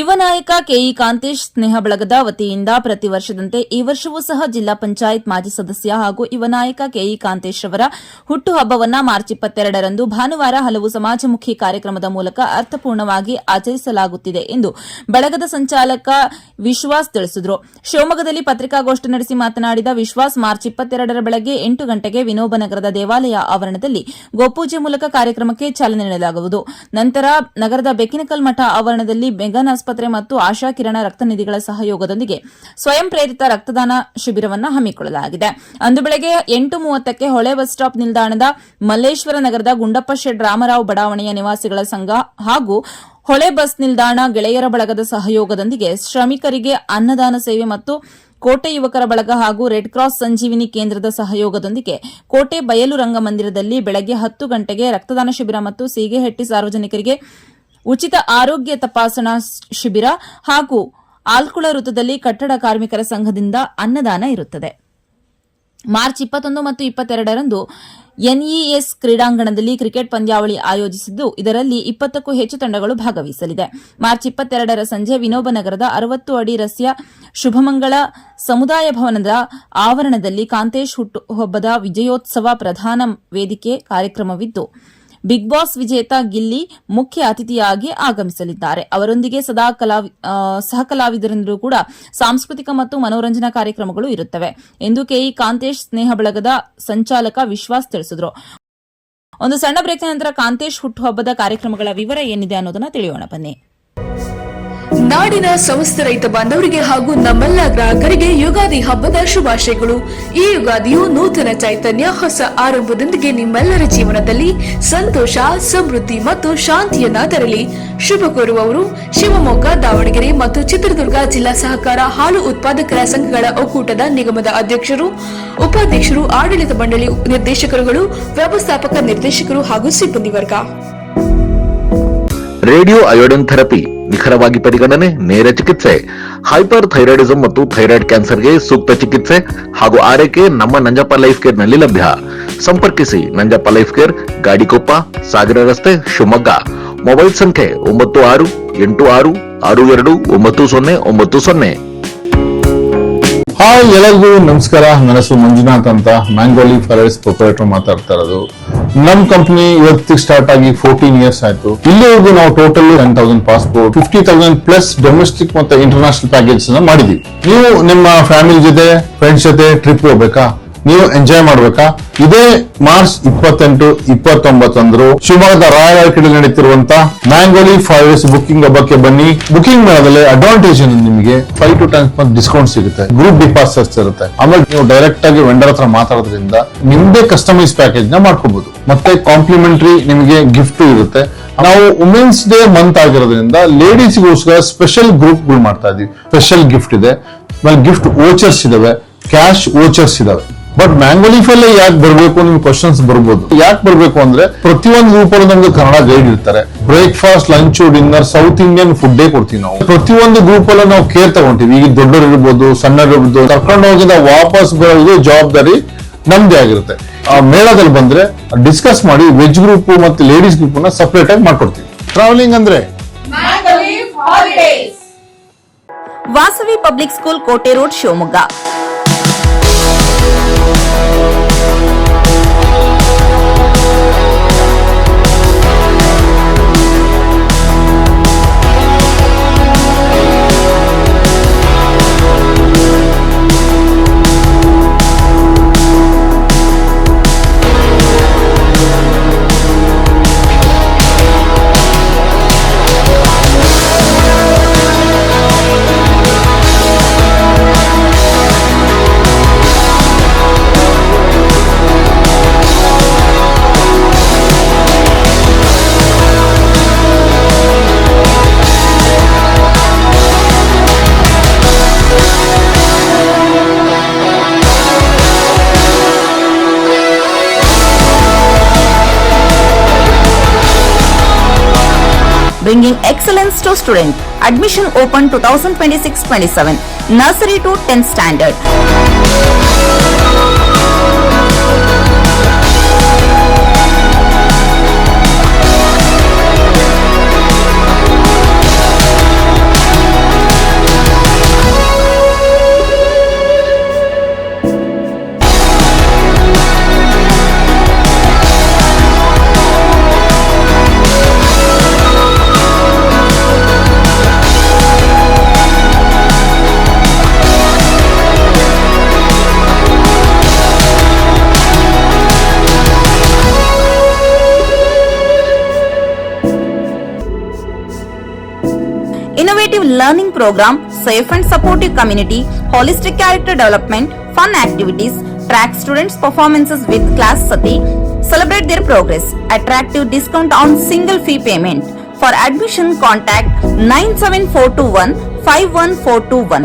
ಯುವ ನಾಯಕ ಕೆಇ ಕಾಂತೇಶ್ ಸ್ನೇಹ ಬಳಗದ ವತಿಯಿಂದ ಪ್ರತಿ ವರ್ಷದಂತೆ ಈ ವರ್ಷವೂ ಸಹ ಜಿಲ್ಲಾ ಪಂಚಾಯತ್ ಮಾಜಿ ಸದಸ್ಯ ಹಾಗೂ ಯುವ ನಾಯಕ ಕೆಇ ಕಾಂತೇಶ್ ಅವರ ಹುಟ್ಟುಹಬ್ಬವನ್ನು ಮಾರ್ಚ್ 22ರಂದು ಭಾನುವಾರ ಹಲವು ಸಮಾಜಮುಖಿ ಕಾರ್ಯಕ್ರಮದ ಮೂಲಕ ಅರ್ಥಪೂರ್ಣವಾಗಿ ಆಚರಿಸಲಾಗುತ್ತಿದೆ ಎಂದು ಬಳಗದ ಸಂಚಾಲಕ ವಿಶ್ವಾಸ್ ತಿಳಿಸಿದರು. ಶಿವಮೊಗ್ಗದಲ್ಲಿ ಪತ್ರಿಕಾಗೋಷ್ಠಿ ನಡೆಸಿ ಮಾತನಾಡಿದ ವಿಶ್ವಾಸ್, ಮಾರ್ಚ್ 22ರ ಬೆಳಗ್ಗೆ 8 ಗಂಟೆಗೆ ವಿನೋಬನಗರದ ದೇವಾಲಯ ಆವರಣದಲ್ಲಿ ಗೋಪೂಜೆ ಮೂಲಕ ಕಾರ್ಯಕ್ರಮಕ್ಕೆ ಚಾಲನೆ ನೀಡಲಾಗುವುದು. ನಂತರ ನಗರದ ಬೆಕ್ಕಿನಕಲ್ ಮಠ ಆವರಣದಲ್ಲಿ ಮೆಗನ್ ಆಸ್ಪತ್ರೆ ಮತ್ತು ಆಶಾ ಕಿರಣ ರಕ್ತ ನಿಧಿಗಳ ಸಹಯೋಗದೊಂದಿಗೆ ಸ್ವಯಂ ಪ್ರೇರಿತ ರಕ್ತದಾನ ಶಿಬಿರವನ್ನು ಹಮ್ಮಿಕೊಳ್ಳಲಾಗಿದೆ. ಅಂದು ಬೆಳಗ್ಗೆ 8:30ಕ್ಕೆ ಹೊಳೆ ಬಸ್ ಸ್ಟಾಪ್ ನಿಲ್ದಾಣದ ಮಲ್ಲೇಶ್ವರ ನಗರದ ಗುಂಡಪ್ಪ ಶೆಡ್ ರಾಮರಾವ್ ಬಡಾವಣೆಯ ನಿವಾಸಿಗಳ ಸಂಘ ಹಾಗೂ ಹೊಳೆ ಬಸ್ ನಿಲ್ದಾಣ ಗೆಳೆಯರ ಬಳಗದ ಸಹಯೋಗದೊಂದಿಗೆ ಶ್ರಮಿಕರಿಗೆ ಅನ್ನದಾನ ಸೇವೆ ಮತ್ತು ಕೋಟೆ ಯುವಕರ ಬಳಗ ಹಾಗೂ ರೆಡ್ ಕ್ರಾಸ್ ಸಂಜೀವಿನಿ ಕೇಂದ್ರದ ಸಹಯೋಗದೊಂದಿಗೆ ಕೋಟೆ ಬಯಲು ರಂಗಮಂದಿರದಲ್ಲಿ ಬೆಳಗ್ಗೆ 10 ಗಂಟೆಗೆ ರಕ್ತದಾನ ಶಿಬಿರ ಮತ್ತು ಸೀಗೆಹಟ್ಟಿ ಸಾರ್ವಜನಿಕರಿಗೆ ಉಚಿತ ಆರೋಗ್ಯ ತಪಾಸಣಾ ಶಿಬಿರ ಹಾಗೂ ಆಲ್ಕುಳ ವೃತ್ತದಲ್ಲಿ ಕಟ್ಟಡ ಕಾರ್ಮಿಕರ ಸಂಘದಿಂದ ಅನ್ನದಾನ ಇರುತ್ತದೆ. ಮಾರ್ಚ್ 21 ಮತ್ತು 22ರಂದು ಎನ್ಇಎಸ್ ಕ್ರೀಡಾಂಗಣದಲ್ಲಿ ಕ್ರಿಕೆಟ್ ಪಂದ್ಯಾವಳಿ ಆಯೋಜಿಸಿದ್ದು, ಇದರಲ್ಲಿ 20ಕ್ಕೂ ಹೆಚ್ಚು ತಂಡಗಳು ಭಾಗವಹಿಸಲಿದೆ. ಮಾರ್ಚ್ 22ರ ಸಂಜೆ ವಿನೋಬನಗರದ 60 ಅಡಿ ರಸ್ತೆಯ ಶುಭಮಂಗಳ ಸಮುದಾಯ ಭವನದ ಆವರಣದಲ್ಲಿ ಕಾಂತೇಶ್ ಹುಟ್ಟುಹಬ್ಬದ ವಿಜಯೋತ್ಸವ ಪ್ರಧಾನ ವೇದಿಕೆ ಕಾರ್ಯಕ್ರಮವಿದ್ದು, ಬಿಗ್ ಬಾಸ್ ವಿಜೇತ ಗಿಲ್ಲಿ ಮುಖ್ಯ ಅತಿಥಿಯಾಗಿ ಆಗಮಿಸಲಿದ್ದಾರೆ. ಅವರೊಂದಿಗೆ ಸಹ ಕಲಾವಿದರೆಂದರೂ ಕೂಡ ಸಾಂಸ್ಕೃತಿಕ ಮತ್ತು ಮನೋರಂಜನಾ ಕಾರ್ಯಕ್ರಮಗಳು ಇರುತ್ತವೆ ಎಂದು ಕೆಇ ಕಾಂತೇಶ್ ಸ್ನೇಹ ಬಳಗದ ಸಂಚಾಲಕ ವಿಶ್ವಾಸ್ ತಿಳಿಸಿದರು. ಒಂದು ಸಣ್ಣ ಬ್ರೇಕ್ ನಂತರ ಕಾಂತೇಶ್ ಹುಟ್ಟುಹಬ್ಬದ ಕಾರ್ಯಕ್ರಮಗಳ ವಿವರ ಏನಿದೆ ಅನ್ನೋದನ್ನ ತಿಳಿಯೋಣ ಬನ್ನಿ. ನಾಡಿನ ಸಮಸ್ತ ರೈತ ಬಾಂಧವರಿಗೆ ಹಾಗೂ ನಮ್ಮೆಲ್ಲ ಗ್ರಾಹಕರಿಗೆ ಯುಗಾದಿ ಹಬ್ಬದ ಶುಭಾಶಯಗಳು. ಈ ಯುಗಾದಿಯು ನೂತನ ಚೈತನ್ಯ, ಹೊಸ ಆರಂಭದೊಂದಿಗೆ ನಿಮ್ಮೆಲ್ಲರ ಜೀವನದಲ್ಲಿ ಸಂತೋಷ, ಸಮೃದ್ಧಿ ಮತ್ತು ಶಾಂತಿಯನ್ನ ತರಲಿ. ಶುಭ ಕೋರುವವರು ಶಿವಮೊಗ್ಗ, ದಾವಣಗೆರೆ ಮತ್ತು ಚಿತ್ರದುರ್ಗ ಜಿಲ್ಲಾ ಸಹಕಾರ ಹಾಲು ಉತ್ಪಾದಕರ ಸಂಘಗಳ ಒಕ್ಕೂಟದ ನಿಗಮದ ಅಧ್ಯಕ್ಷರು, ಉಪಾಧ್ಯಕ್ಷರು, ಆಡಳಿತ ಮಂಡಳಿ ನಿರ್ದೇಶಕರುಗಳು, ವ್ಯವಸ್ಥಾಪಕ ನಿರ್ದೇಶಕರು ಹಾಗೂ ಸಿಬ್ಬಂದಿ ವರ್ಗ. ರೇಡಿಯೋ ಅಯೋಡಿನ್ ಥೆರಪಿ ನಿಖರವಾಗಿ ಪರಿಗಣನೆ, ನೇರ ಚಿಕಿತ್ಸೆ, ಹೈಪರ್ ಥೈರಾಯ್ಡಿಸಂ ಮತ್ತು ಥೈರಾಯ್ಡ್ ಕ್ಯಾನ್ಸರ್ಗೆ ಸೂಕ್ತ ಚಿಕಿತ್ಸೆ ಹಾಗೂ ಆರೈಕೆ ನಮ್ಮ ನಂಜಪ್ಪ ಲೈಫ್ ಕೇರ್ ನಲ್ಲಿ ಲಭ್ಯ. ಸಂಪರ್ಕಿಸಿ ನಂಜಪ್ಪ ಲೈಫ್ ಕೇರ್, ಗಾಡಿಕೊಪ್ಪ, ಸಾಗರ ರಸ್ತೆ, ಶಿವಮೊಗ್ಗ. ಮೊಬೈಲ್ ಸಂಖ್ಯೆ 9686629090. ಹಾಯ್, ಎಲ್ಲರಿಗೂ ನಮಸ್ಕಾರ. ನನ್ನ ಹೆಸರು ಮಂಜುನಾಥ್ ಅಂತ, ಮ್ಯಾಂಗೋಲಿ ಫಾರೆಸ್ಟ್ ಪ್ರೊಪರೇಟರ್ ಮಾತಾಡ್ತಾ ಇರೋದು. ನಮ್ ಕಂಪನಿ ಇವತ್ತಿಗೆ ಸ್ಟಾರ್ಟ್ ಆಗಿ 14 ಇಯರ್ಸ್ ಆಯ್ತು. ಇಲ್ಲಿವರೆಗೂ ನಾವು ಟೋಟಲ್ 10,000 ಪಾಸ್ಪೋರ್ಟ್, 50,000 ಪ್ಲಸ್ ಡೊಮೆಸ್ಟಿಕ್ ಮತ್ತೆ ಇಂಟರ್ನ್ಯಾಷನಲ್ ಪ್ಯಾಕೇಜ್ ಮಾಡಿದೀವಿ. ನೀವು ನಿಮ್ಮ ಫ್ಯಾಮಿಲಿ ಜೊತೆ, ಫ್ರೆಂಡ್ಸ್ ಜೊತೆ ಟ್ರಿಪ್ ಹೋಗ್ಬೇಕಾ, ನೀವು ಎಂಜಾಯ್ ಮಾಡ್ಬೇಕಾ, ಇದೇ ಮಾರ್ಚ್ 28, 29 ಶಿವಮೊಗ್ಗದ ರಾಯಲ್ ಆರ್ಕಿಡ್ ನಡೀತಿರುವಂತ ಮ್ಯಾಂಗೋಲಿ ಫಾರೆಸ್ಟ್ ಬುಕಿಂಗ್ ಹಬ್ಬಕ್ಕೆ ಬನ್ನಿ. ಬುಕಿಂಗ್ ಮಾಡೋದ್ರಲ್ಲಿ ಅಡ್ವಾಂಟೇಜ್ ನಿಮಗೆ 5 to 10% ಡಿಸ್ಕೌಂಟ್ ಸಿಗುತ್ತೆ. ಗ್ರೂಪ್ ಡಿಪಾಸಿಟ್ಸ್ ಇರುತ್ತೆ. ಆಮೇಲೆ ನೀವು ಡೈರೆಕ್ಟ್ ಆಗಿ ವೆಂಡರ್ ಹತ್ರ ಮಾತಾಡೋದ್ರಿಂದ ನಿಮ್ದೇ ಕಸ್ಟಮೈಸ್ ಪ್ಯಾಕೇಜ್ ನ ಮಾಡ್ಕೋಬಹುದು. ಮತ್ತೆ ಕಾಂಪ್ಲಿಮೆಂಟರಿ ನಿಮಗೆ ಗಿಫ್ಟ್ ಇರುತ್ತೆ. ನಾವು ವುಮೆನ್ಸ್ ಡೇ ಮಂತ್ ಆಗಿರೋದ್ರಿಂದ ಲೇಡೀಸ್ಗೋಸ್ಕರ ಸ್ಪೆಷಲ್ ಗ್ರೂಪ್ ಗಳು ಮಾಡ್ತಾ ಇದೀವಿ. ಸ್ಪೆಷಲ್ ಗಿಫ್ಟ್ ಇದೆ, ಆಮೇಲೆ ಗಿಫ್ಟ್ ವೋಚರ್ಸ್ ಇದಾವೆ, ಕ್ಯಾಶ್ ವೋಚರ್ಸ್ ಇದಾವೆ. ಬಟ್ ಮ್ಯಾಂಗೋಲೀಫ್ ಅಲ್ಲೇ ಯಾಕೆ ಬರ್ಬೇಕು, ನಿಮ್ಗೆ ಕ್ವಶನ್ಸ್ ಬರ್ಬೋದು. ಯಾಕೆ ಬರ್ಬೇಕು ಅಂದ್ರೆ ಪ್ರತಿಯೊಂದು ಗ್ರೂಪಲ್ಲೂ ನಮ್ಗೆ ಕನ್ನಡ ಗೈಡ್ ಇರ್ತಾರೆ. Breakfast, lunch, dinner south Indian food ಕೊಡ್ತೀವಿ ನಾವು. ಪ್ರತಿಯೊಂದು ಗ್ರೂಪ್ ಅಲ್ಲೂ ನಾವು ಕೇರ್ ತಗೊಂತೀವಿ. ಈಗ ದೊಡ್ಡವರು ಇರ್ಬೋದು, ಸಣ್ಣರು ಇರ್ಬೋದು, ಕರ್ಕೊಂಡು ಹೋಗಿದ ವಾಪಸ್ ಬರೋದು ಜವಾಬ್ದಾರಿ ನಮ್ದೇ ಆಗಿರುತ್ತೆ. ಆ ಮೇಳದಲ್ಲಿ ಬಂದ್ರೆ ಡಿಸ್ಕಸ್ ಮಾಡಿ ವೆಜ್ ಗ್ರೂಪ್ ಮತ್ತೆ ಲೇಡೀಸ್ ಗ್ರೂಪ್ ನ ಸಪರೇಟ್ ಆಗಿ ಮಾಡ್ಕೊಡ್ತೀವಿ. ಟ್ರಾವೆಲಿಂಗ್ ಅಂದ್ರೆ ವಾಸವಿ ಪಬ್ಲಿಕ್ ಸ್ಕೂಲ್, ಕೋಟೆ road, Shivamogga. Bringing excellence to student. Admission open 2026-27. Nursery to 10th standard. learning program, safe and supportive community, holistic character development, fun activities, track students' performances with class sati, celebrate their progress, attractive discount on single fee payment. For admission, contact 97421 51421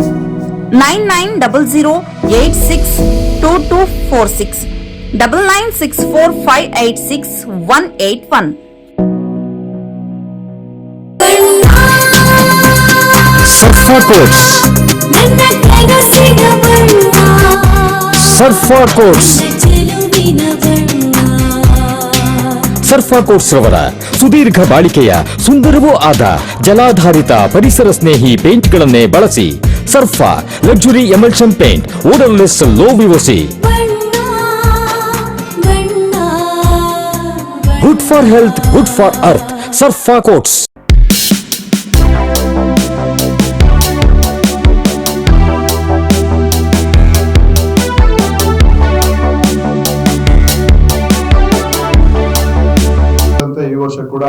9900862246 9964586181. ಸರ್ಫಾ course ಸರ್ಫಾ course ಸರ್ಫಾ course ರವರ ಸುದೀರ್ಘ ಬಾಳಿಕೆಯ ಸುಂದರವೂ ಆದ ಜಲಾಧಾರಿತ ಪರಿಸರ ಸ್ನೇಹಿ ಪೇಂಟ್ಗಳನ್ನೇ ಬಳಸಿ. ಸರ್ಫಾ luxury emulsion paint, odourless, low VOC, good for health, good for earth. ಸರ್ಫಾ ಕೋರ್ಸ್. ಈ ವರ್ಷ ಕೂಡ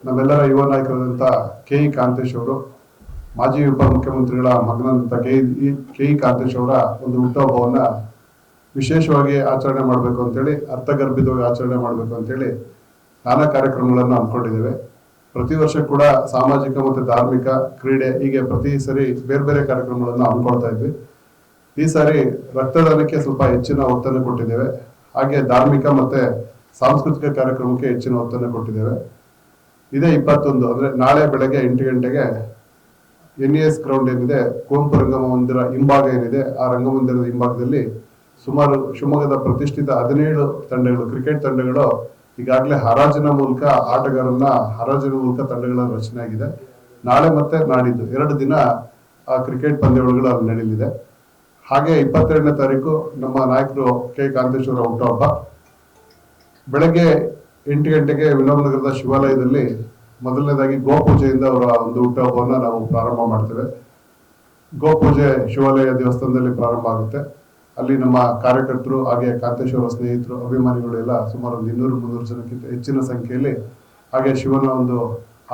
ನಮ್ಮೆಲ್ಲರ ಯುವ ನಾಯಕರಾದಂಥ ಕೆ.ಇ. ಕಾಂತೇಶ್ ಅವರು, ಮಾಜಿ ಉಪಮುಖ್ಯಮಂತ್ರಿಗಳ ಮಗನಾದಂಥ ಕೆ.ಇ. ಕಾಂತೇಶ್ ಅವರ ಒಂದು ಹುಟ್ಟುಹಬ್ಬವನ್ನ ವಿಶೇಷವಾಗಿ ಆಚರಣೆ ಮಾಡಬೇಕು ಅಂತೇಳಿ, ಅರ್ಥಗರ್ಭಿತವಾಗಿ ಆಚರಣೆ ಮಾಡಬೇಕು ಅಂತೇಳಿ ನಾನಾ ಕಾರ್ಯಕ್ರಮಗಳನ್ನು ಹಮ್ಮಿಕೊಂಡಿದ್ದೇವೆ. ಪ್ರತಿ ವರ್ಷ ಕೂಡ ಸಾಮಾಜಿಕ ಮತ್ತು ಧಾರ್ಮಿಕ, ಕ್ರೀಡೆ, ಹೀಗೆ ಪ್ರತಿ ಸರಿ ಬೇರೆ ಬೇರೆ ಕಾರ್ಯಕ್ರಮಗಳನ್ನು ಹಮ್ಮಿಕೊಳ್ತಾ ಇದ್ವಿ. ಈ ಸಾರಿ ರಕ್ತದಾನಕ್ಕೆ ಸ್ವಲ್ಪ ಹೆಚ್ಚಿನ ಒತ್ತನ್ನು ಕೊಟ್ಟಿದ್ದೇವೆ. ಹಾಗೆ ಧಾರ್ಮಿಕ ಮತ್ತೆ ಸಾಂಸ್ಕೃತಿಕ ಕಾರ್ಯಕ್ರಮಕ್ಕೆ ಹೆಚ್ಚಿನ ಒತ್ತನ್ನು ಕೊಟ್ಟಿದ್ದೇವೆ. ಇದೇ 21 ಅಂದ್ರೆ ನಾಳೆ ಬೆಳಗ್ಗೆ 8 ಗಂಟೆಗೆ NES ಗ್ರೌಂಡ್ ಏನಿದೆ, ಕುವೆಂಪು ರಂಗಮಂದಿರ ಹಿಂಭಾಗ ಏನಿದೆ, ಆ ರಂಗಮಂದಿರದ ಹಿಂಭಾಗದಲ್ಲಿ ಸುಮಾರು ಶಿವಮೊಗ್ಗದ ಪ್ರತಿಷ್ಠಿತ 17 ತಂಡಗಳು, ಕ್ರಿಕೆಟ್ ತಂಡಗಳು ಈಗಾಗಲೇ ಹರಾಜಿನ ಮೂಲಕ ತಂಡಗಳ ರಚನೆ ಆಗಿದೆ. ನಾಳೆ ಮತ್ತೆ ನಾಡಿದ್ದು 2 ದಿನ ಆ ಕ್ರಿಕೆಟ್ ಪಂದ್ಯಾವಳಿಗಳು ಅಲ್ಲಿ ನಡೆಯಲಿದೆ. ಹಾಗೆ 22ನೇ ತಾರೀಕು ನಮ್ಮ ನಾಯಕರು ಕೆ. ಕಾಂತೇಶ್ ಅವರ ಹುಟ್ಟುಹಬ್ಬ. ಬೆಳಗ್ಗೆ 8 ಗಂಟೆಗೆ ವಿನೋಬನಗರದ ಶಿವಾಲಯದಲ್ಲಿ ಮೊದಲನೇದಾಗಿ ಗೋಪೂಜೆಯಿಂದ ಅವರ ಒಂದು ಹುಟ್ಟುಹಬ್ಬವನ್ನು ನಾವು ಪ್ರಾರಂಭ ಮಾಡ್ತೇವೆ. ಗೋಪೂಜೆ ಶಿವಾಲಯ ದೇವಸ್ಥಾನದಲ್ಲಿ ಪ್ರಾರಂಭ ಆಗುತ್ತೆ. ಅಲ್ಲಿ ನಮ್ಮ ಕಾರ್ಯಕರ್ತರು, ಹಾಗೆ ಕಾಂತೇಶ್ ಅವರ ಸ್ನೇಹಿತರು, ಅಭಿಮಾನಿಗಳು ಎಲ್ಲ ಸುಮಾರು 200-300 ಜನಕ್ಕಿಂತ ಹೆಚ್ಚಿನ ಸಂಖ್ಯೆಯಲ್ಲಿ, ಹಾಗೆ ಶಿವನ ಒಂದು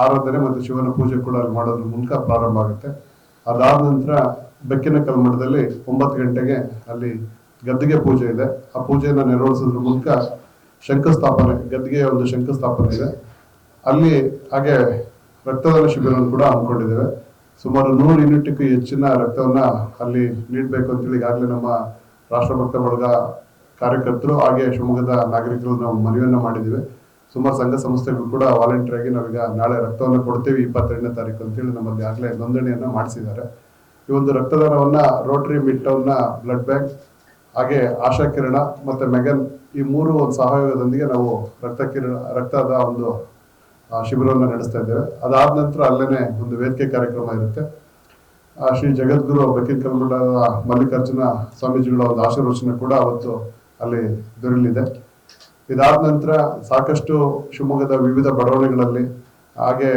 ಆರಾಧನೆ ಮತ್ತು ಶಿವನ ಪೂಜೆ ಕೂಡ ಅಲ್ಲಿ ಮಾಡೋದ್ರ ಮೂಲಕ ಪ್ರಾರಂಭ ಆಗುತ್ತೆ. ಅದಾದ ನಂತರ ಬೆಕ್ಕಿನ ಕಲ್ಮಠದಲ್ಲಿ 9 ಗಂಟೆಗೆ ಅಲ್ಲಿ ಗದ್ದಿಗೆ ಪೂಜೆ ಇದೆ. ಆ ಪೂಜೆಯನ್ನು ನೆರವೇರಿಸೋದ್ರ ಮೂಲಕ ಶಂಕುಸ್ಥಾಪನೆ, ಗದ್ದಿಗೆಯ ಒಂದು ಶಂಕುಸ್ಥಾಪನೆ ಇದೆ ಅಲ್ಲಿ. ಹಾಗೆ ರಕ್ತದಾನ ಶಿಬಿರವನ್ನು ಕೂಡ ಹಮ್ಮಿಕೊಂಡಿದ್ದೇವೆ. ಸುಮಾರು 100 ಯೂನಿಟ್ಗೂ ಹೆಚ್ಚಿನ ರಕ್ತವನ್ನ ಅಲ್ಲಿ ನೀಡಬೇಕು ಅಂತೇಳಿ ಈಗಾಗಲೇ ನಮ್ಮ ರಾಷ್ಟ್ರಭಕ್ತ ಬಳಗ ಕಾರ್ಯಕರ್ತರು, ಹಾಗೆ ಶಿವಮೊಗ್ಗದ ನಾಗರಿಕರು ನಾವು ಮನವಿಯನ್ನ ಮಾಡಿದ್ದೀವಿ. ಸುಮಾರು ಸಂಘ ಸಂಸ್ಥೆಗಳು ಕೂಡ ವಾಲಂಟಿಯರ್ ಆಗಿ ನಾವೀಗ ನಾಳೆ ರಕ್ತವನ್ನು ಕೊಡ್ತೇವೆ 22ನೇ ತಾರೀಕು ಅಂತೇಳಿ ನಮ್ಮಲ್ಲಿ ಆಗಲೇ ನೋಂದಣಿಯನ್ನ ಮಾಡಿಸಿದ್ದಾರೆ. ಈ ಒಂದು ರಕ್ತದಾನವನ್ನ ರೋಟರಿ ಮಿಡ್ ಟೌನ್ನ ಬ್ಲಡ್ ಬ್ಯಾಂಕ್, ಹಾಗೆ ಆಶಾ ಕಿರಣ ಮತ್ತೆ ಮೆಗನ್, ಈ 3 ಒಂದು ಸಹಯೋಗದೊಂದಿಗೆ ನಾವು ರಕ್ತದ ಒಂದು ಶಿಬಿರವನ್ನು ನಡೆಸ್ತಾ ಇದ್ದೇವೆ. ಅದಾದ ನಂತರ ಅಲ್ಲೇನೆ ಒಂದು ವೇದಿಕೆ ಕಾರ್ಯಕ್ರಮ ಇರುತ್ತೆ. ಶ್ರೀ ಜಗದ್ಗುರು ಬೆಕ್ಕಿನ ಕಲ್ಮಠದ ಮಲ್ಲಿಕಾರ್ಜುನ ಸ್ವಾಮೀಜಿಗಳ ಒಂದು ಆಶೀರ್ವಚನ ಕೂಡ ಅವತ್ತು ಅಲ್ಲಿ ದೊರೆಯಲಿದೆ. ಇದಾದ ನಂತರ ಸಾಕಷ್ಟು ಶಿವಮೊಗ್ಗದ ವಿವಿಧ ಬಡಾವಣೆಗಳಲ್ಲಿ, ಹಾಗೆ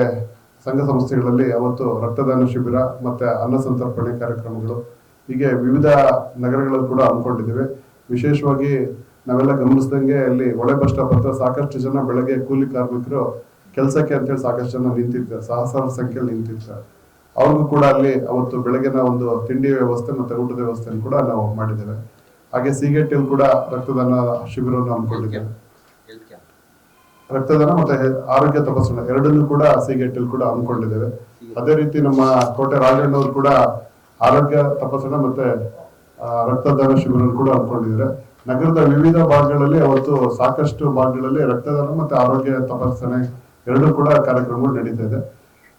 ಸಂಘ ಸಂಸ್ಥೆಗಳಲ್ಲಿ ಅವತ್ತು ರಕ್ತದಾನ ಶಿಬಿರ ಮತ್ತೆ ಅನ್ನ ಸಂತರ್ಪಣೆ ಕಾರ್ಯಕ್ರಮಗಳು, ಹೀಗೆ ವಿವಿಧ ನಗರಗಳಲ್ಲಿ ಕೂಡ ಹಮ್ಮಿಕೊಂಡಿದ್ದೇವೆ. ವಿಶೇಷವಾಗಿ ನಾವೆಲ್ಲ ಗಮನಿಸಿದಂಗೆ ಅಲ್ಲಿ ಒಳೆ ಬಸ್ ಸ್ಟಾಪ್ ಹತ್ರ ಸಾಕಷ್ಟು ಜನ ಬೆಳಗ್ಗೆ ಕೂಲಿ ಕಾರ್ಮಿಕರು ಕೆಲಸಕ್ಕೆ ಅಂತೇಳಿ ಸಾಕಷ್ಟು ಜನ ನಿಂತಿರ್ತಾರೆ, ಸಹಸ್ರಾರು ಸಂಖ್ಯೆಯಲ್ಲಿ ನಿಂತಿರ್ತಾರೆ. ಅವ್ರಿಗೂ ಕೂಡ ಅಲ್ಲಿ ಅವತ್ತು ಬೆಳಗಿನ ಒಂದು ತಿಂಡಿ ವ್ಯವಸ್ಥೆ ಮತ್ತೆ ಊಟದ ವ್ಯವಸ್ಥೆಯನ್ನು ಕೂಡ ನಾವು ಮಾಡಿದ್ದೇವೆ. ಹಾಗೆ ಸಿಗೇಟಿಯಲ್ಲಿ ಕೂಡ ರಕ್ತದಾನ ಶಿಬಿರವನ್ನು ಹಮ್ಮಿಕೊಂಡಿದ್ದೇವೆ. ರಕ್ತದಾನ ಮತ್ತೆ ಆರೋಗ್ಯ ತಪಾಸಣೆ ಎರಡನ್ನೂ ಕೂಡ ಸಿಗೇಟಿಯಲ್ಲಿ ಕೂಡ ಹಮ್ಮಿಕೊಂಡಿದ್ದೇವೆ. ಅದೇ ರೀತಿ ನಮ್ಮ ಕೋಟೆ ರಾಜಣ್ಣವರು ಕೂಡ ಆರೋಗ್ಯ ತಪಾಸಣೆ ಮತ್ತೆ ರಕ್ತದಾನ ಶಿಬಿರವನ್ನು ಕೂಡ ಹಮ್ಮಿಕೊಂಡಿದ್ದಾರೆ. ನಗರದ ವಿವಿಧ ಭಾಗಗಳಲ್ಲಿ ಅವತ್ತು ಸಾಕಷ್ಟು ಭಾಗಗಳಲ್ಲಿ ರಕ್ತದಾನ ಮತ್ತೆ ಆರೋಗ್ಯ ತಪಾಸಣೆ ಎರಡೂ ಕೂಡ ಕಾರ್ಯಕ್ರಮಗಳು ನಡೀತಾ ಇದೆ.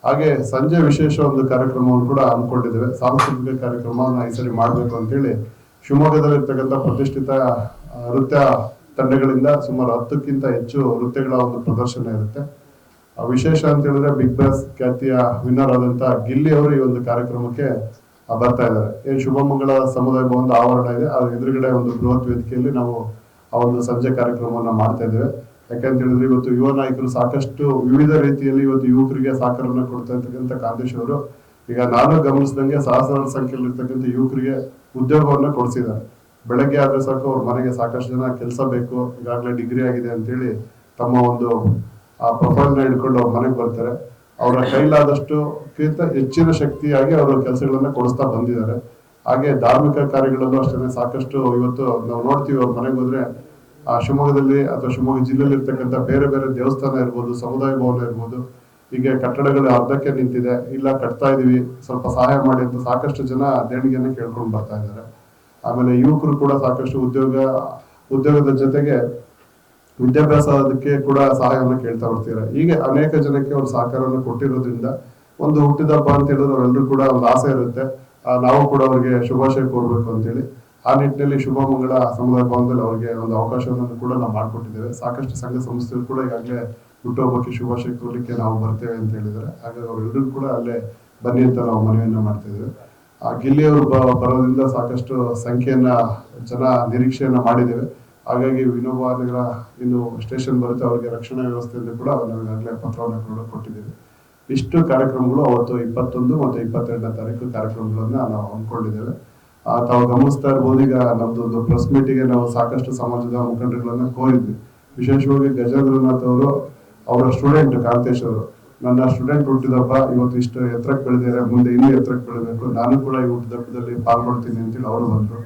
ಹಾಗೆ ಸಂಜೆ ವಿಶೇಷ ಒಂದು ಕಾರ್ಯಕ್ರಮವನ್ನು ಕೂಡ ಹಮ್ಮಿಕೊಂಡಿದ್ದೇವೆ. ಸಾಂಸ್ಕೃತಿಕ ಕಾರ್ಯಕ್ರಮವನ್ನು ಈ ಸರಿ ಮಾಡಬೇಕು ಅಂತೇಳಿ ಶಿವಮೊಗ್ಗದಲ್ಲಿರ್ತಕ್ಕಂಥ ಪ್ರತಿಷ್ಠಿತ ನೃತ್ಯ ತಂಡಗಳಿಂದ ಸುಮಾರು 10ಕ್ಕಿಂತ ಹೆಚ್ಚು ನೃತ್ಯಗಳ ಒಂದು ಪ್ರದರ್ಶನ ಇರುತ್ತೆ. ವಿಶೇಷ ಅಂತ ಹೇಳಿದ್ರೆ ಬಿಗ್ ಬಾಸ್ ಖ್ಯಾತಿಯ ವಿನ್ನರ್ ಆದಂತ ಗಿಲ್ಲಿ ಅವರು ಈ ಒಂದು ಕಾರ್ಯಕ್ರಮಕ್ಕೆ ಬರ್ತಾ ಇದ್ದಾರೆ. ಶುಭಮಂಗಳ ಸಮುದಾಯ ಭವನದ ಆವರಣ ಇದೆ, ಅದ್ರ ಎದುರುಗಡೆ ಒಂದು ಬೃಹತ್ ವೇದಿಕೆಯಲ್ಲಿ ನಾವು ಆ ಒಂದು ಸಂಜೆ ಕಾರ್ಯಕ್ರಮವನ್ನ ಮಾಡ್ತಾ ಇದ್ದೇವೆ. ಯಾಕಂತ ಹೇಳಿದ್ರೆ ಇವತ್ತು ಯುವ ನಾಯಕರು ಸಾಕಷ್ಟು ವಿವಿಧ ರೀತಿಯಲ್ಲಿ ಇವತ್ತು ಯುವಕರಿಗೆ ಸಹಕಾರವನ್ನು ಕೊಡ್ತಾ ಇರ್ತಕ್ಕಂಥ ಕಾಂತೇಶ್ ಅವರು ಈಗ ನಾನು ಗಮನಿಸಿದಂಗೆ ಸಹಸ್ರಾರು ಸಂಖ್ಯೆಯಲ್ಲಿ ಇರ್ತಕ್ಕಂಥ ಯುವಕರಿಗೆ ಉದ್ಯೋಗವನ್ನ ಕೊಡಿಸಿದ್ದಾರೆ. ಬೆಳಗ್ಗೆ ಆದ್ರೆ ಸಾಕು ಅವ್ರ ಮನೆಗೆ ಸಾಕಷ್ಟು ಜನ ಕೆಲಸ ಬೇಕು, ಈಗಾಗಲೇ ಡಿಗ್ರಿ ಆಗಿದೆ ಅಂತೇಳಿ ತಮ್ಮ ಒಂದು ಆ ಪ್ರೊಫೈಲ್ ನ ಹಿಡ್ಕೊಂಡು ಅವ್ರ ಮನೆಗೆ ಬರ್ತಾರೆ. ಅವರ ಕೈಲಾದಷ್ಟು ಹೆಚ್ಚಿನ ಶಕ್ತಿಯಾಗಿ ಅವರು ಕೆಲಸಗಳನ್ನ ಕೊಡಿಸ್ತಾ ಬಂದಿದ್ದಾರೆ. ಹಾಗೆ ಧಾರ್ಮಿಕ ಕಾರ್ಯಗಳಲ್ಲೂ ಅಷ್ಟೇ ಸಾಕಷ್ಟು ಇವತ್ತು ನಾವು ನೋಡ್ತೀವಿ, ಅವ್ರ ಮನೆಗೆ ಹೋದ್ರೆ ಆ ಶಿವಮೊಗ್ಗದಲ್ಲಿ ಅಥವಾ ಶಿವಮೊಗ್ಗ ಜಿಲ್ಲೆಯಲ್ಲಿ ಇರ್ತಕ್ಕಂಥ ಬೇರೆ ಬೇರೆ ದೇವಸ್ಥಾನ ಇರ್ಬೋದು, ಸಮುದಾಯ ಭವನ ಇರ್ಬೋದು, ಹೀಗೆ ಕಟ್ಟಡಗಳು ಅರ್ಧಕ್ಕೆ ನಿಂತಿದೆ, ಇಲ್ಲ ಕಟ್ತಾ ಇದೀವಿ ಸ್ವಲ್ಪ ಸಹಾಯ ಮಾಡಿ ಅಂತ ಸಾಕಷ್ಟು ಜನ ದೇಣಿಗೆಯನ್ನು ಕೇಳ್ಕೊಂಡು ಬರ್ತಾ ಇದ್ದಾರೆ. ಆಮೇಲೆ ಯುವಕರು ಕೂಡ ಸಾಕಷ್ಟು ಉದ್ಯೋಗದ ಜೊತೆಗೆ ವಿದ್ಯಾಭ್ಯಾಸಕ್ಕೆ ಕೂಡ ಸಹಾಯವನ್ನು ಕೇಳ್ತಾ ಬರ್ತಾರೆ. ಹೀಗೆ ಅನೇಕ ಜನಕ್ಕೆ ಅವ್ರು ಸಹಕಾರವನ್ನು ಕೊಟ್ಟಿರೋದ್ರಿಂದ ಒಂದು ಹುಟ್ಟಿದ ಹಬ್ಬ ಅಂತ ಹೇಳಿದ್ರೆ ಅವರೆಲ್ಲರೂ ಕೂಡ ಒಂದು ಆಸೆ ಇರುತ್ತೆ, ನಾವು ಕೂಡ ಅವ್ರಿಗೆ ಶುಭಾಶಯ ಕೋರ್ಬೇಕು ಅಂತೇಳಿ ಆ ನಿಟ್ಟಿನಲ್ಲಿ ಶುಭ ಮಂಗಳ ಸಮುದಾಯ ಭವನದಲ್ಲಿ ಅವರಿಗೆ ಒಂದು ಅವಕಾಶವನ್ನು ಕೂಡ ನಾವು ಮಾಡಿಕೊಟ್ಟಿದ್ದೇವೆ. ಸಾಕಷ್ಟು ಸಂಘ ಸಂಸ್ಥೆಗಳು ಕೂಡ ಈಗಾಗಲೇ ಹುಟ್ಟುಹಬ್ಬಕ್ಕೆ ಶುಭಾಶಯ ಕೋರ್ಲಿಕ್ಕೆ ನಾವು ಬರ್ತೇವೆ ಅಂತ ಹೇಳಿದ್ದಾರೆ. ಹಾಗಾಗಿ ಅವರೆಲ್ಲರೂ ಕೂಡ ಅಲ್ಲೇ ಬನ್ನಿ ಅಂತ ನಾವು ಮನವಿಯನ್ನ ಮಾಡ್ತಿದ್ದೇವೆ. ಗಿಲ್ಲಿಯವರು ಬರೋದ್ರಿಂದ ಸಾಕಷ್ಟು ಸಂಖ್ಯೆಯನ್ನ ಜನ ನಿರೀಕ್ಷೆಯನ್ನ ಮಾಡಿದ್ದೇವೆ. ಹಾಗಾಗಿ ವಿನೋಬ ನಗರ ಇನ್ನು ಸ್ಟೇಷನ್ ಬರುತ್ತೆ, ಅವರಿಗೆ ರಕ್ಷಣಾ ವ್ಯವಸ್ಥೆಯಿಂದ ಕೂಡ ನಾವು ಈಗಾಗಲೇ ಪತ್ರವನ್ನು ಕೂಡ ಕೊಟ್ಟಿದ್ದೇವೆ. ಇಷ್ಟು ಕಾರ್ಯಕ್ರಮಗಳು ಅವತ್ತು 21 ಮತ್ತು 22ನೇ ತಾರೀಕು ಕಾರ್ಯಕ್ರಮಗಳನ್ನ ನಾವು ಹಮ್ಮಿಕೊಂಡಿದ್ದೇವೆ. ತಾವು ಗಮನಿಸ್ತಾ ಇರ್ಬೋದು, ಈಗ ನಮ್ದೊಂದು ಪ್ರೆಸ್ ಮೀಟಿಗೆ ನಾವು ಸಾಕಷ್ಟು ಸಮಾಜದ ಮುಖಂಡರುಗಳನ್ನ ಕೋರಿದ್ವಿ. ವಿಶೇಷವಾಗಿ ಗಜೇಂದ್ರನಾಥ್ ಅವರು, ಅವರ ಸ್ಟೂಡೆಂಟ್ ಕಾಂತೇಶ್ ಅವರು, ನನ್ನ ಸ್ಟೂಡೆಂಟ್ ಹುಟ್ಟಿದಪ್ಪ ಇವತ್ತು ಇಷ್ಟು ಎತ್ತರಕ್ಕೆ ಬೆಳೆದಿದ್ದಾರೆ, ಮುಂದೆ ಇನ್ನೂ ಎತ್ತರಕ್ಕೆ ಬೆಳಿಬೇಕು, ನಾನು ಕೂಡ ಈ ಹುಟ್ಟಿದಬ್ಬದಲ್ಲಿ ಪಾಲ್ಗೊಳ್ತೀನಿ ಅಂತೇಳಿ ಅವರು ಬಂದರು.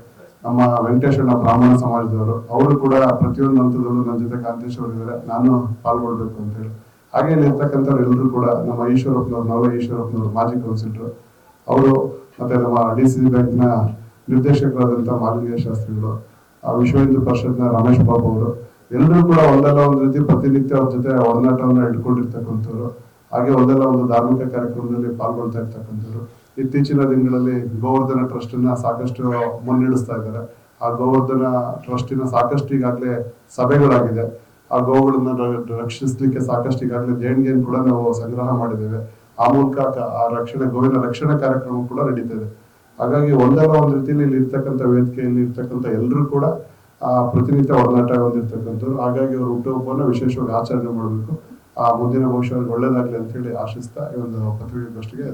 ನಮ್ಮ ವೆಂಕಟೇಶಣ್ಣ ಬ್ರಾಹ್ಮಣ ಸಮಾಜದವರು, ಅವರು ಕೂಡ ಪ್ರತಿಯೊಂದು ಹಂತದಲ್ಲೂ ನನ್ನ ಜೊತೆ ಕಾಂತೇಶ್ ಅವರು ಇದ್ದಾರೆ, ನಾನು ಪಾಲ್ಗೊಳ್ಬೇಕು ಅಂತ ಹೇಳಿ. ಹಾಗೆ ಇರ್ತಕ್ಕಂಥವ್ರು ಎಲ್ಲರೂ ಕೂಡ ನಮ್ಮ ಈಶ್ವರಪ್ಪನವರು, ನವ ಈಶ್ವರಪ್ಪನವರು ಮಾಜಿ ಕೌನ್ಸಿಲರ್ ಅವರು, ಮತ್ತೆ ನಮ್ಮ DCC ಬ್ಯಾಂಕ್ನ ನಿರ್ದೇಶಕರಾದಂಥ ಮಾಲಿಂಗೇಶ ಶಾಸ್ತ್ರಿಗಳು, ವಿಶ್ವ ಹಿಂದೂ ಪರಿಷತ್ನ ರಮೇಶ್ ಬಾಬು ಅವರು, ಎಲ್ಲರೂ ಕೂಡ ಒಂದಲ್ಲ ಒಂದು ರೀತಿ ಪ್ರತಿನಿತ್ಯ ಅವ್ರ ಜೊತೆ ಒಡನಾಟವನ್ನು ಇಟ್ಕೊಂಡಿರ್ತಕ್ಕಂಥವ್ರು. ಹಾಗೆ ಒಂದಲ್ಲ ಒಂದು ಧಾರ್ಮಿಕ ಕಾರ್ಯಕ್ರಮದಲ್ಲಿ ಪಾಲ್ಗೊಳ್ತಾ ಇರ್ತಕ್ಕಂಥವ್ರು. ಇತ್ತೀಚಿನ ದಿನಗಳಲ್ಲಿ ಗೋವರ್ಧನ ಟ್ರಸ್ಟ್ ಅನ್ನ ಸಾಕಷ್ಟು ಮುನ್ನಡೆಸ್ತಾ ಇದ್ದಾರೆ. ಆ ಗೋವರ್ಧನ ಟ್ರಸ್ಟಿನ ಸಾಕಷ್ಟು ಈಗಾಗಲೇ ಸಭೆಗಳಾಗಿದೆ. ಆ ಗೋವುಗಳನ್ನ ರಕ್ಷಿಸಲಿಕ್ಕೆ ಸಾಕಷ್ಟು ಈಗಾಗಲೇ ದೇಣಿಗೆಯನ್ನು ಕೂಡ ನಾವು ಸಂಗ್ರಹ ಮಾಡಿದ್ದೇವೆ. ಆ ಮೂಲಕ ಆ ಗೋವಿನ ರಕ್ಷಣಾ ಕಾರ್ಯಕ್ರಮ ಕೂಡ ನಡೀತಾ ಇದೆ. ಹಾಗಾಗಿ ಒಂದಲ್ಲ ಒಂದು ರೀತಿಯಲ್ಲಿ ಇಲ್ಲಿ ಇರ್ತಕ್ಕಂಥ ವೇದಿಕೆಯಲ್ಲಿ ಇರ್ತಕ್ಕಂಥ ಎಲ್ಲರೂ ಕೂಡ ಪ್ರತಿನಿತ್ಯ ಒಡನಾಟ ಹೊಂದಿರ್ತಕ್ಕಂಥವ್ರು. ಹಾಗಾಗಿ ಅವರು ಹುಟ್ಟುಹಬ್ಬವನ್ನು ವಿಶೇಷವಾಗಿ ಆಚರಣೆ ಮಾಡಬೇಕು. ಮುಂದಿನ ಭವಿಷ್ಯ ಒಳ್ಳೇದಾಗ್ಲಿ ಅಂತ ಹೇಳಿ ಆಶಿಸ್ತಾ ಈ ಒಂದು ಪತ್ರಿಕೆಗೋಷ್ಠಿಗೆ